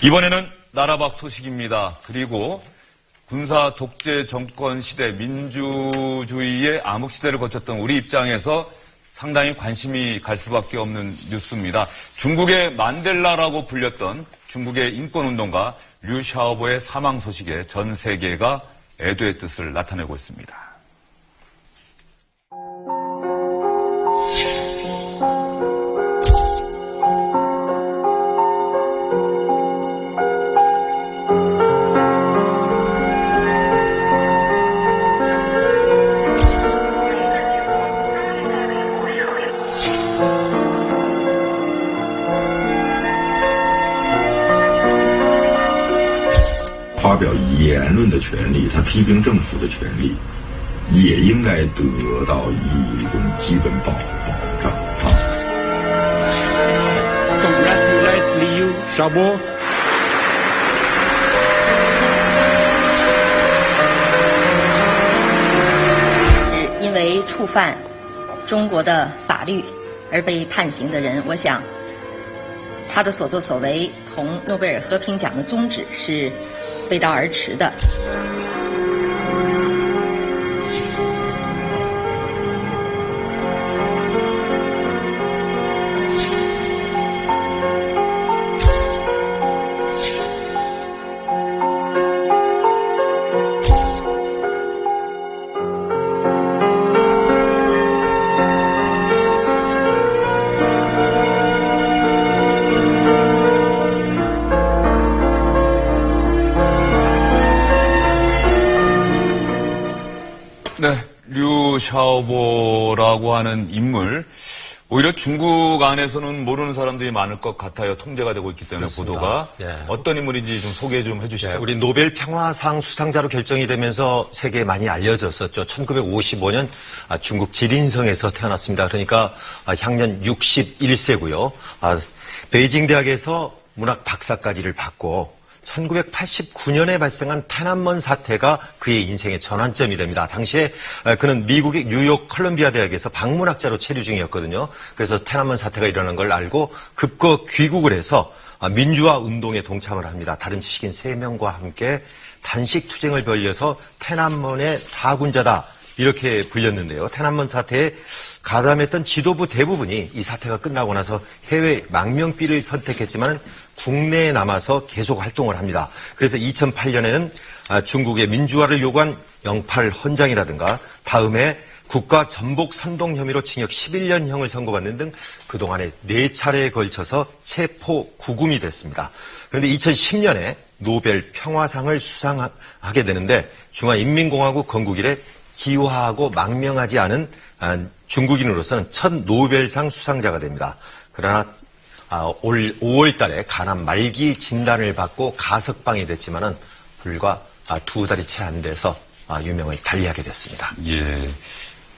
이번에는 나라 밖 소식입니다. 그리고 군사 독재 정권 시대 민주주의의 암흑 시대를 거쳤던 우리 입장에서 상당히 관심이 갈 수밖에 없는 뉴스입니다. 중국의 만델라라고 불렸던 중국의 인권운동가 류 샤오보의 사망 소식에 전 세계가 애도의 뜻을 나타내고 있습니다.发表言论的权利，他批评政府的权利，也应该得到一种基本保障。Congratulate Liu Xiaobo. 因为触犯中国的法律而被判刑的人，我想他的所作所为同诺贝尔和平奖的宗旨是背道而驰的。네, 류 샤오보라고 하는 인물, 오히려 중국 안에서는 모르는 사람들이 많을 것 같아요. 통제가 되고 있기 때문에 그렇습니다. 보도가. 예. 어떤 인물인지 좀 소개 좀 해주시죠. 우리 노벨 평화상 수상자로 결정이 되면서 세계에 많이 알려졌었죠. 1955년 중국 지린성에서 태어났습니다. 그러니까 향년 61세고요. 베이징 대학에서 문학 박사까지를 받고 1989년에 발생한 테난먼 사태가 그의 인생의 전환점이 됩니다. 당시에 그는 미국의 뉴욕 컬럼비아 대학에서 박문학자로 체류 중이었거든요. 그래서 테난먼 사태가 일어난 걸 알고 급거 귀국을 해서 민주화 운동에 동참을 합니다. 다른 지식인 3명과 함께 단식 투쟁을 벌여서 테난먼의 사군자다 이렇게 불렸는데요. 테난먼 사태에 가담했던 지도부 대부분이 이 사태가 끝나고 나서 해외 망명비를 선택했지만 국내에 남아서 계속 활동을 합니다. 그래서 2008년에는 중국의 민주화를 요구한 08 헌장이라든가 다음에 국가 전복 선동 혐의로 징역 11년형을 선고받는 등 그동안에 4차례에 걸쳐서 체포 구금이 됐습니다. 그런데 2010년에 노벨 평화상을 수상하게 되는데 중화인민공화국 건국 이래 기화하고 망명하지 않은 중국인으로서는 첫 노벨상 수상자가 됩니다. 그러나 올 5월 달에 간암 말기 진단을 받고 가석방이 됐지만은 불과 2달이 채 안 돼서 유명을 달리하게 됐습니다. 예.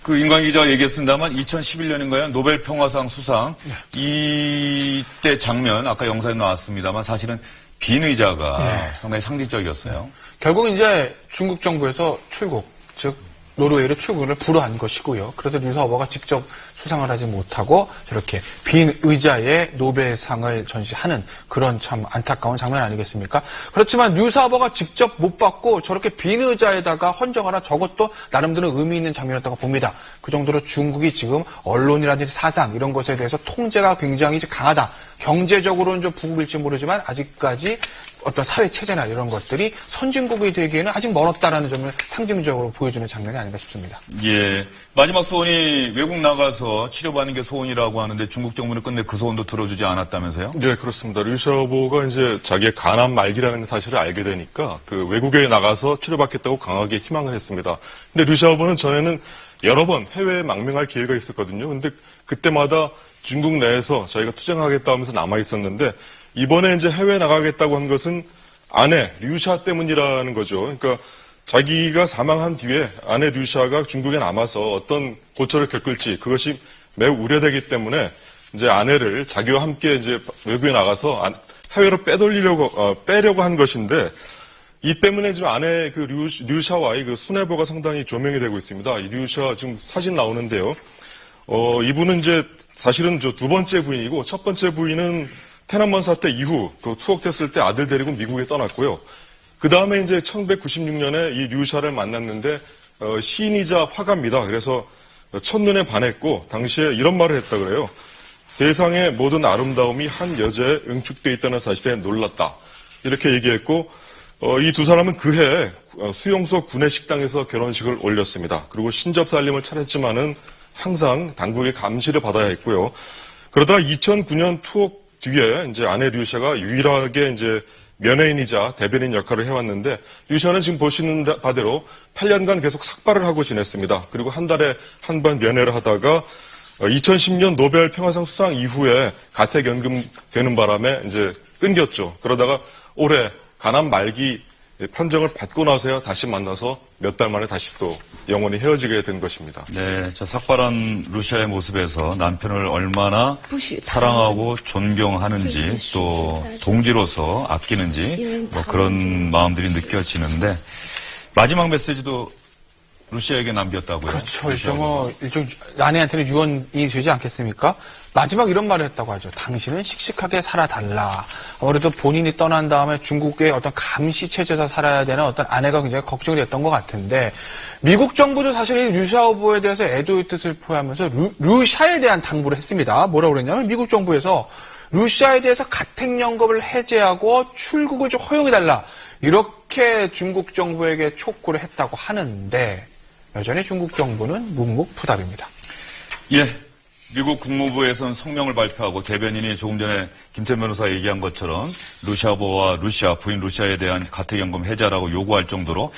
그 인관 기자가 얘기했습니다만 2011년인가요? 노벨 평화상 수상. 네. 이때 장면 아까 영상에 나왔습니다만 사실은 빈 의자가 상당히 상징적이었어요. 결국 이제 중국 정부에서 출국, 즉 노르웨이로 출국을 불허한 것이고요. 그래서 류 샤오보가 직접 수상을 하지 못하고 저렇게 빈 의자에 노벨상을 전시하는 그런 참 안타까운 장면 아니겠습니까? 그렇지만 류 샤오보가 직접 못 받고 저렇게 빈 의자에다가 헌정하라, 저것도 나름대로 의미 있는 장면이었다고 봅니다. 그 정도로 중국이 지금 언론이라든지 사상 이런 것에 대해서 통제가 굉장히 강하다. 경제적으로는 좀 부국일지 모르지만 아직까지 어떤 사회 체제나 이런 것들이 선진국이 되기에는 아직 멀었다라는 점을 상징적으로 보여주는 장면이 아닌가 싶습니다. 예. 마지막 소원이 외국 나가서 치료받는 게 소원이라고 하는데 중국 정부는 끝내 그 소원도 들어주지 않았다면서요? 네, 그렇습니다. 류 샤오보가 이제 자기의 간암 말기라는 사실을 알게 되니까 그 외국에 나가서 치료받겠다고 강하게 희망을 했습니다. 근데 류 샤오보는 전에는 여러 번 해외에 망명할 기회가 있었거든요. 근데 그때마다 중국 내에서 자기가 투쟁하겠다 하면서 남아 있었는데 이번에 이제 해외 나가겠다고 한 것은 아내 류샤 때문이라는 거죠. 그러니까 자기가 사망한 뒤에 아내 류샤가 중국에 남아서 어떤 고초를 겪을지 그것이 매우 우려되기 때문에 이제 아내를 자기와 함께 이제 외국에 나가서 해외로 빼려고 한 것인데 이 때문에 지금 아내 그 류샤와의 그 순애보가 상당히 조명이 되고 있습니다. 이 류샤 지금 사진 나오는데요. 이분은 이제 사실은 저 두 번째 부인이고 첫 번째 부인은 테난먼 사태 이후 그 투옥됐을 때 아들 데리고 미국에 떠났고요. 그 다음에 이제 1996년에 이 류샤를 만났는데 시인이자 화가입니다. 그래서 첫눈에 반했고 당시에 이런 말을 했다 그래요. 세상의 모든 아름다움이 한 여자에 응축되어 있다는 사실에 놀랐다. 이렇게 얘기했고 이 두 사람은 그해 수용소 구내식당에서 결혼식을 올렸습니다. 그리고 신접살림을 차렸지만은 항상 당국의 감시를 받아야 했고요. 그러다 2009년 투옥 뒤에 이제 아내 류샤가 유일하게 이제 면회인이자 대변인 역할을 해왔는데 류샤는 지금 보시는 바대로 8년간 계속 삭발을 하고 지냈습니다. 그리고 한 달에 한 번 면회를 하다가 2010년 노벨 평화상 수상 이후에 가택연금 되는 바람에 이제 끊겼죠. 그러다가 올해 간암 말기 판정을 받고 나서야 다시 만나서 몇 달 만에 다시 또 영원히 헤어지게 된 것입니다. 네, 저 삭발한 루시아의 모습에서 남편을 얼마나 사랑하고 존경하는지 또 동지로서 아끼는지 뭐 그런 마음들이 느껴지는데 마지막 메시지도 루시아에게 남겼다고요? 그렇죠. 일종 아내한테는 유언이 되지 않겠습니까? 마지막 이런 말을 했다고 하죠. 당신은 씩씩하게 살아달라. 아무래도 본인이 떠난 다음에 중국의 어떤 감시 체제에서 살아야 되는 어떤 아내가 굉장히 걱정이 됐던 것 같은데 미국 정부도 사실 이 류샤 후보에 대해서 애도의 뜻을 표하면서 류샤에 대한 당부를 했습니다. 뭐라고 그랬냐면 미국 정부에서 류샤에 대해서 가택연금을 해제하고 출국을 좀 허용해달라. 이렇게 중국 정부에게 촉구를 했다고 하는데 여전히 중국 정부는 묵묵부답입니다. 예. 미국 국무부에서는 성명을 발표하고 대변인이 조금 전에 김태현 변호사가 얘기한 것처럼 루시아 후보와 부인 루시아에 대한 가택연금 해제라고 요구할 정도로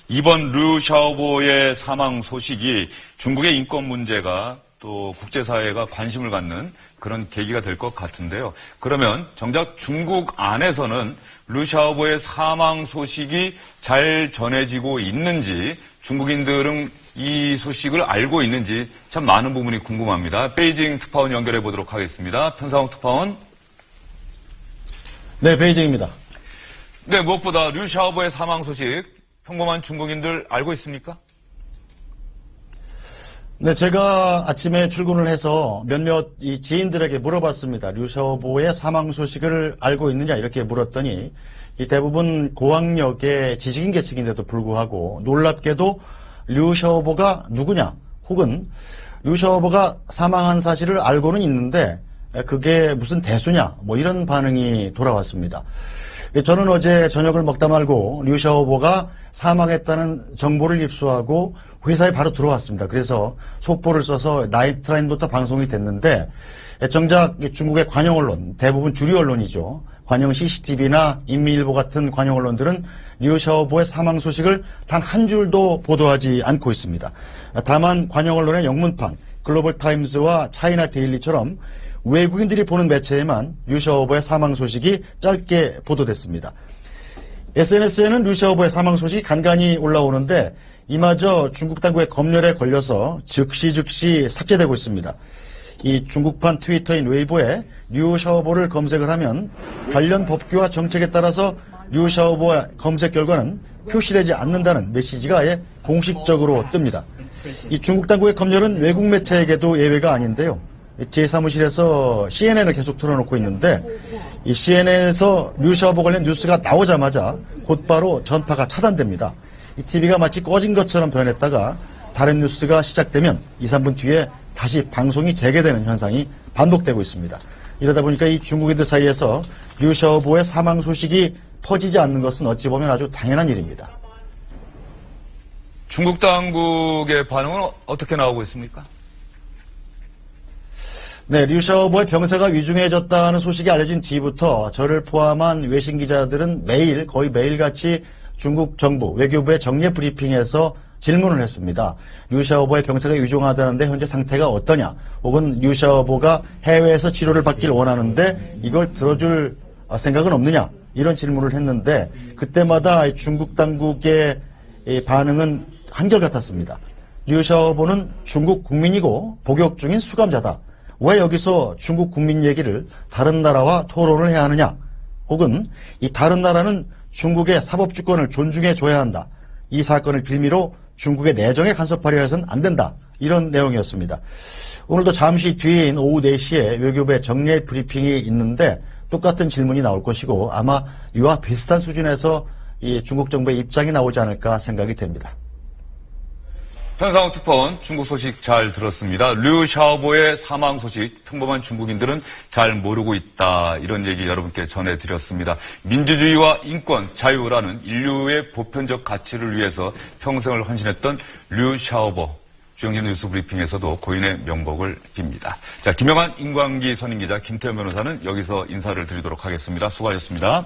이번 루시아 후보의 사망 소식이 중국의 인권 문제가 또 국제사회가 관심을 갖는 그런 계기가 될 것 같은데요. 그러면 정작 중국 안에서는 루시아 후보의 사망 소식이 잘 전해지고 있는지 중국인들은 이 소식을 알고 있는지 참 많은 부분이 궁금합니다. 베이징 특파원 연결해 보도록 하겠습니다. 편상욱 특파원. 네, 베이징입니다. 네, 무엇보다 류샤 후보의 사망 소식 평범한 중국인들 알고 있습니까? 네, 제가 아침에 출근을 해서 몇몇 이 지인들에게 물어봤습니다. 류샤 후보의 사망 소식을 알고 있느냐 이렇게 물었더니 이 대부분 고학력의 지식인 계층인데도 불구하고 놀랍게도 류샤 후보가 누구냐 혹은 류샤 후보가 사망한 사실을 알고는 있는데 그게 무슨 대수냐 뭐 이런 반응이 돌아왔습니다. 저는 어제 저녁을 먹다 말고 류샤 후보가 사망했다는 정보를 입수하고 회사에 바로 들어왔습니다. 그래서 속보를 써서 나이트라인부터 방송이 됐는데 정작 중국의 관영 언론, 대부분 주류 언론이죠. 관영 CCTV나 인민일보 같은 관영 언론들은 류샤 후보의 사망 소식을 단 한 줄도 보도하지 않고 있습니다. 다만 관영 언론의 영문판, 글로벌 타임스와 차이나 데일리처럼 외국인들이 보는 매체에만 류샤 후보의 사망 소식이 짧게 보도됐습니다. SNS에는 류샤 후보의 사망 소식이 간간히 올라오는데 이마저 중국 당국의 검열에 걸려서 즉시 삭제되고 있습니다. 이 중국판 트위터인 웨이보에 류샤 후보를 검색을 하면 관련 법규와 정책에 따라서 류샤 후보의 검색 결과는 표시되지 않는다는 메시지가 아예 공식적으로 뜹니다. 이 중국 당국의 검열은 외국 매체에게도 예외가 아닌데요. 제 사무실에서 CNN을 계속 틀어놓고 있는데 이 CNN에서 류샤 후보 관련 뉴스가 나오자마자 곧바로 전파가 차단됩니다. 이 TV가 마치 꺼진 것처럼 변했다가 다른 뉴스가 시작되면 2, 3분 뒤에 다시 방송이 재개되는 현상이 반복되고 있습니다. 이러다 보니까 이 중국인들 사이에서 류샤 후보의 사망 소식이 퍼지지 않는 것은 어찌 보면 아주 당연한 일입니다. 중국 당국의 반응은 어떻게 나오고 있습니까? 네, 류샤 후보의 병세가 위중해졌다는 소식이 알려진 뒤부터 저를 포함한 외신 기자들은 거의 매일같이 중국 정부, 외교부의 정례 브리핑에서 질문을 했습니다. 류샤 후보의 병세가 위중하다는데 현재 상태가 어떠냐? 혹은 류샤 후보가 해외에서 치료를 받길 원하는데 이걸 들어줄 생각은 없느냐? 이런 질문을 했는데 그때마다 중국 당국의 반응은 한결같았습니다. 류샤 후보는 중국 국민이고 복역 중인 수감자다. 왜 여기서 중국 국민 얘기를 다른 나라와 토론을 해야 하느냐? 혹은 이 다른 나라는 중국의 사법주권을 존중해 줘야 한다. 이 사건을 빌미로 중국의 내정에 간섭하려 해서는 안 된다. 이런 내용이었습니다. 오늘도 잠시 뒤인 오후 4시에 외교부의 정례 브리핑이 있는데 똑같은 질문이 나올 것이고 아마 이와 비슷한 수준에서 이 중국 정부의 입장이 나오지 않을까 생각이 됩니다. 현상욱 특파원 중국 소식 잘 들었습니다. 류 샤오보의 사망 소식 평범한 중국인들은 잘 모르고 있다. 이런 얘기 여러분께 전해드렸습니다. 민주주의와 인권, 자유라는 인류의 보편적 가치를 위해서 평생을 헌신했던 류 샤오보. 주영진 뉴스 브리핑에서도 고인의 명복을 빕니다. 자, 김영환 인광기 선임기자, 김태현 변호사는 여기서 인사를 드리도록 하겠습니다. 수고하셨습니다.